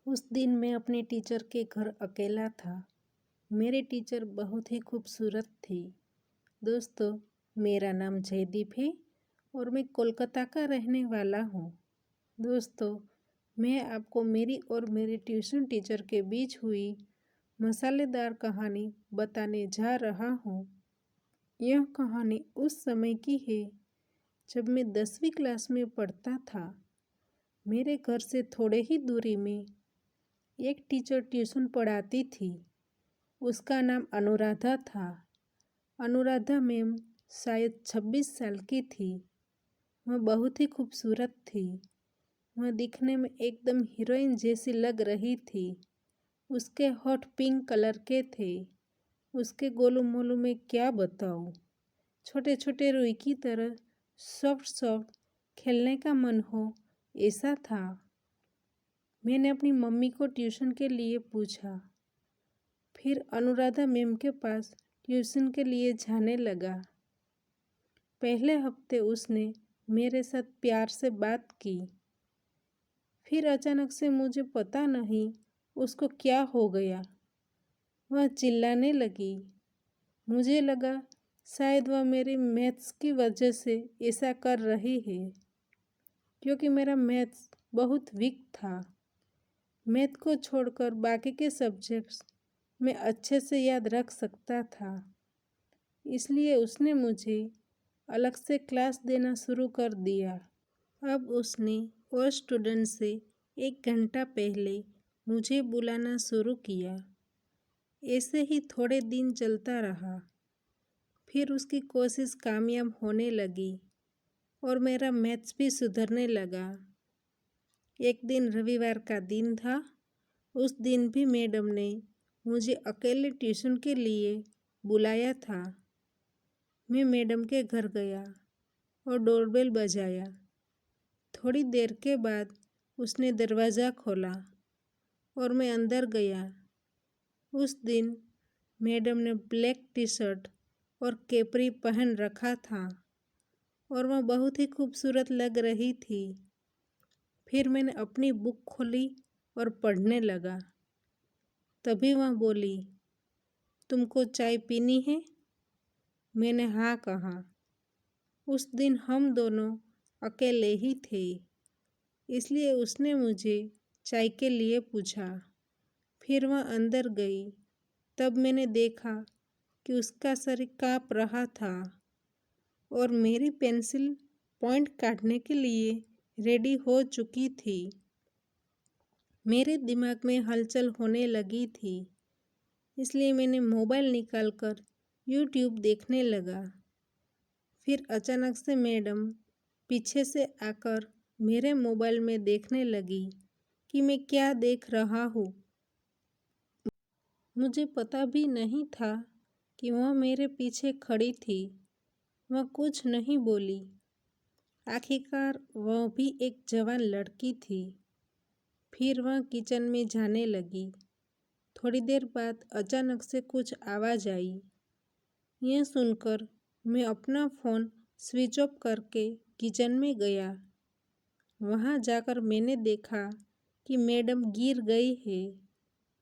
उस दिन मैं अपने टीचर के घर अकेला था। मेरी टीचर बहुत ही खूबसूरत थी। दोस्तों, मेरा नाम जयदीप है और मैं कोलकाता का रहने वाला हूँ। दोस्तों, मैं आपको मेरी और मेरे ट्यूशन टीचर के बीच हुई मसालेदार कहानी बताने जा रहा हूँ। यह कहानी उस समय की है जब मैं 10वीं क्लास में पढ़ता था। मेरे घर से थोड़े ही दूरी में एक टीचर ट्यूशन पढ़ाती थी। उसका नाम अनुराधा था। अनुराधा मैम शायद 26 साल की थी। वह बहुत ही खूबसूरत थी। वह दिखने में एकदम हीरोइन जैसी लग रही थी। उसके होठ पिंक कलर के थे। उसके गोलू मोलू में क्या बताऊँ, छोटे छोटे रुई की तरह सॉफ्ट सॉफ्ट, खेलने का मन हो ऐसा था। मैंने अपनी मम्मी को ट्यूशन के लिए पूछा, फिर अनुराधा मैम के पास ट्यूशन के लिए जाने लगा। पहले हफ्ते उसने मेरे साथ प्यार से बात की। फिर अचानक से मुझे पता नहीं उसको क्या हो गया, वह चिल्लाने लगी। मुझे लगा शायद वह मेरी मैथ्स की वजह से ऐसा कर रही है, क्योंकि मेरा मैथ्स बहुत वीक था। मैथ को छोड़कर बाकी के सब्जेक्ट्स मैं अच्छे से याद रख सकता था। इसलिए उसने मुझे अलग से क्लास देना शुरू कर दिया। अब उसने और स्टूडेंट से 1 घंटा पहले मुझे बुलाना शुरू किया। ऐसे ही थोड़े दिन चलता रहा। फिर उसकी कोशिश कामयाब होने लगी और मेरा मैथ्स भी सुधरने लगा। एक दिन रविवार का दिन था। उस दिन भी मैडम ने मुझे अकेले ट्यूशन के लिए बुलाया था। मैं मैडम के घर गया और डोरबेल बजाया। थोड़ी देर के बाद उसने दरवाज़ा खोला और मैं अंदर गया। उस दिन मैडम ने ब्लैक टी शर्ट और कैपरी पहन रखा था और वह बहुत ही खूबसूरत लग रही थी। फिर मैंने अपनी बुक खोली और पढ़ने लगा। तभी वह बोली, तुमको चाय पीनी है? मैंने हाँ कहा। उस दिन हम दोनों अकेले ही थे, इसलिए उसने मुझे चाय के लिए पूछा। फिर वह अंदर गई। तब मैंने देखा कि उसका शरीर काँप रहा था और मेरी पेंसिल पॉइंट काटने के लिए रेडी हो चुकी थी। मेरे दिमाग में हलचल होने लगी थी, इसलिए मैंने मोबाइल निकालकर यूट्यूब देखने लगा। फिर अचानक से मैडम पीछे से आकर मेरे मोबाइल में देखने लगी कि मैं क्या देख रहा हूँ। मुझे पता भी नहीं था कि वह मेरे पीछे खड़ी थी। वह कुछ नहीं बोली। आखिरकार वह भी एक जवान लड़की थी। फिर वह किचन में जाने लगी। थोड़ी देर बाद अचानक से कुछ आवाज़ आई। यह सुनकर मैं अपना फ़ोन स्विच ऑफ करके किचन में गया। वहाँ जाकर मैंने देखा कि मैडम गिर गई है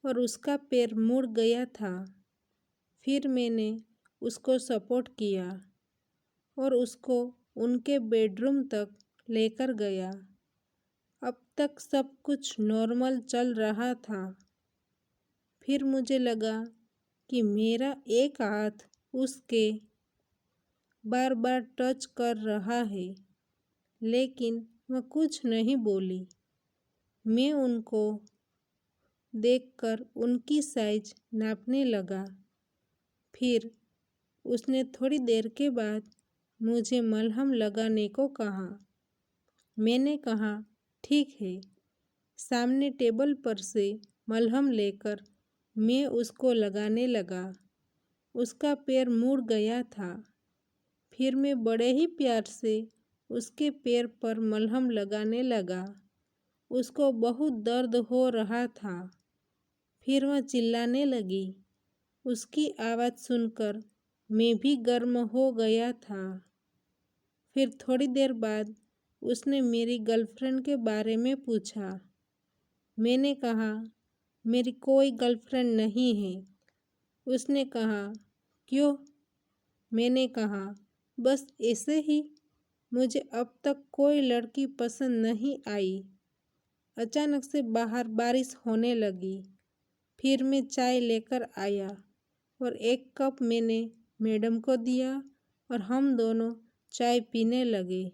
और उसका पैर मुड़ गया था। फिर मैंने उसको सपोर्ट किया और उसको उनके बेडरूम तक लेकर गया। अब तक सब कुछ नॉर्मल चल रहा था। फिर मुझे लगा कि मेरा एक हाथ उसके बार बार टच कर रहा है, लेकिन वह कुछ नहीं बोली। मैं उनको देखकर उनकी साइज नापने लगा। फिर उसने थोड़ी देर के बाद मुझे मलहम लगाने को कहा। मैंने कहा, ठीक है। सामने टेबल पर से मलहम लेकर मैं उसको लगाने लगा। उसका पैर मुड़ गया था। फिर मैं बड़े ही प्यार से उसके पैर पर मलहम लगाने लगा। उसको बहुत दर्द हो रहा था। फिर वह चिल्लाने लगी। उसकी आवाज़ सुनकर मैं भी गर्म हो गया था। फिर थोड़ी देर बाद उसने मेरी गर्लफ्रेंड के बारे में पूछा। मैंने कहा, मेरी कोई गर्लफ्रेंड नहीं है। उसने कहा, क्यों? मैंने कहा, बस ऐसे ही। मुझे अब तक कोई लड़की पसंद नहीं आई। अचानक से बाहर बारिश होने लगी। फिर मैं चाय लेकर आया और एक कप मैंने मैडम को दिया और हम दोनों चाय पीने लगे।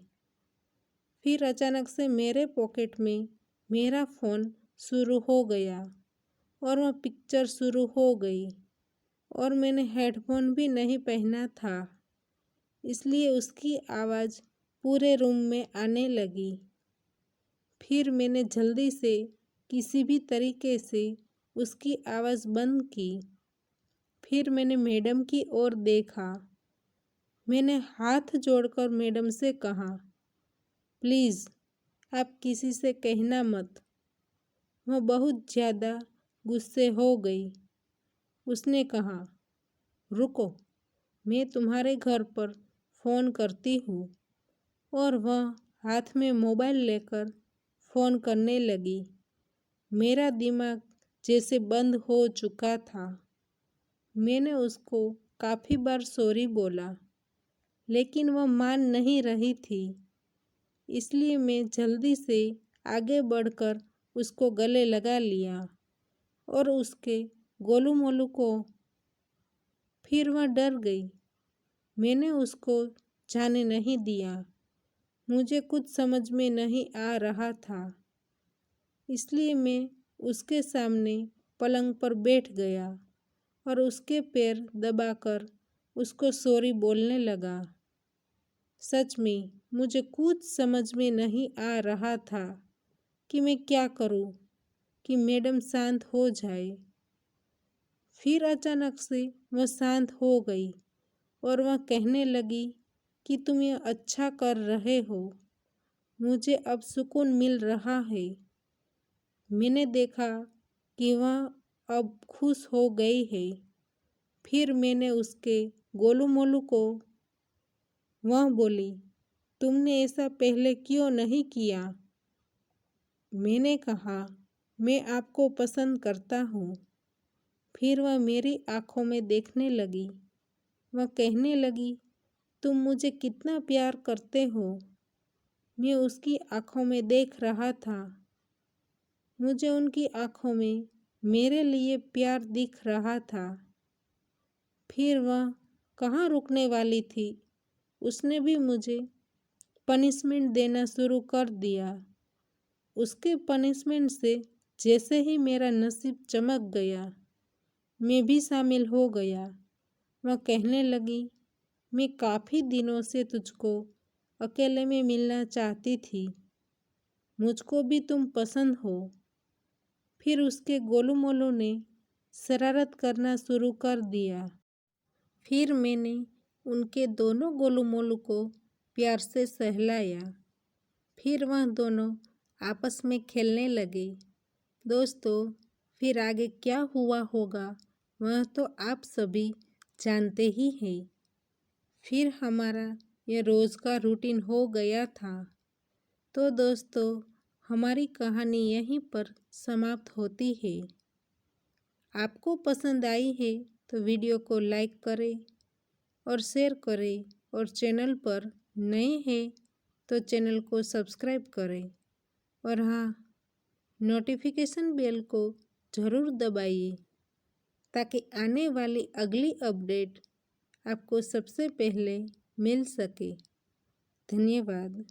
फिर अचानक से मेरे पॉकेट में मेरा फ़ोन शुरू हो गया और वह पिक्चर शुरू हो गई और मैंने हेडफोन भी नहीं पहना था, इसलिए उसकी आवाज़ पूरे रूम में आने लगी। फिर मैंने जल्दी से किसी भी तरीके से उसकी आवाज़ बंद की। फिर मैंने मैडम की ओर देखा। मैंने हाथ जोड़कर मैडम से कहा, प्लीज़ आप किसी से कहना मत। वह बहुत ज़्यादा गुस्से हो गई। उसने कहा, रुको, मैं तुम्हारे घर पर फ़ोन करती हूँ। और वह हाथ में मोबाइल लेकर फ़ोन करने लगी। मेरा दिमाग जैसे बंद हो चुका था। मैंने उसको काफ़ी बार सॉरी बोला, लेकिन वह मान नहीं रही थी। इसलिए मैं जल्दी से आगे बढ़कर उसको गले लगा लिया और उसके गोलू मोलू को। फिर वह डर गई। मैंने उसको जाने नहीं दिया। मुझे कुछ समझ में नहीं आ रहा था, इसलिए मैं उसके सामने पलंग पर बैठ गया और उसके पैर दबाकर उसको सॉरी बोलने लगा। सच में मुझे कुछ समझ में नहीं आ रहा था कि मैं क्या करूं कि मैडम शांत हो जाए। फिर अचानक से वह शांत हो गई और वह कहने लगी कि तुम ये अच्छा कर रहे हो। मुझे अब सुकून मिल रहा है। मैंने देखा कि वह अब खुश हो गई है। फिर मैंने उसके गोलू मोलू को। वह बोली, तुमने ऐसा पहले क्यों नहीं किया? मैंने कहा, मैं आपको पसंद करता हूँ। फिर वह मेरी आँखों में देखने लगी। वह कहने लगी, तुम मुझे कितना प्यार करते हो। मैं उसकी आँखों में देख रहा था। मुझे उनकी आँखों में मेरे लिए प्यार दिख रहा था। फिर वह कहाँ रुकने वाली थी, उसने भी मुझे पनिशमेंट देना शुरू कर दिया। उसके पनिशमेंट से जैसे ही मेरा नसीब चमक गया, मैं भी शामिल हो गया। वह कहने लगी, मैं काफ़ी दिनों से तुझको अकेले में मिलना चाहती थी। मुझको भी तुम पसंद हो। फिर उसके गोलू मोलू ने शरारत करना शुरू कर दिया। फिर मैंने उनके दोनों गोलू मोलू को प्यार से सहलाया। फिर वह दोनों आपस में खेलने लगे। दोस्तों, फिर आगे क्या हुआ होगा वह तो आप सभी जानते ही हैं। फिर हमारा यह रोज़ का रूटीन हो गया था। तो दोस्तों, हमारी कहानी यहीं पर समाप्त होती है। आपको पसंद आई है तो वीडियो को लाइक करें और शेयर करें और चैनल पर नए हैं तो चैनल को सब्सक्राइब करें और हाँ, नोटिफिकेशन बेल को ज़रूर दबाइए ताकि आने वाली अगली अपडेट आपको सबसे पहले मिल सके। धन्यवाद।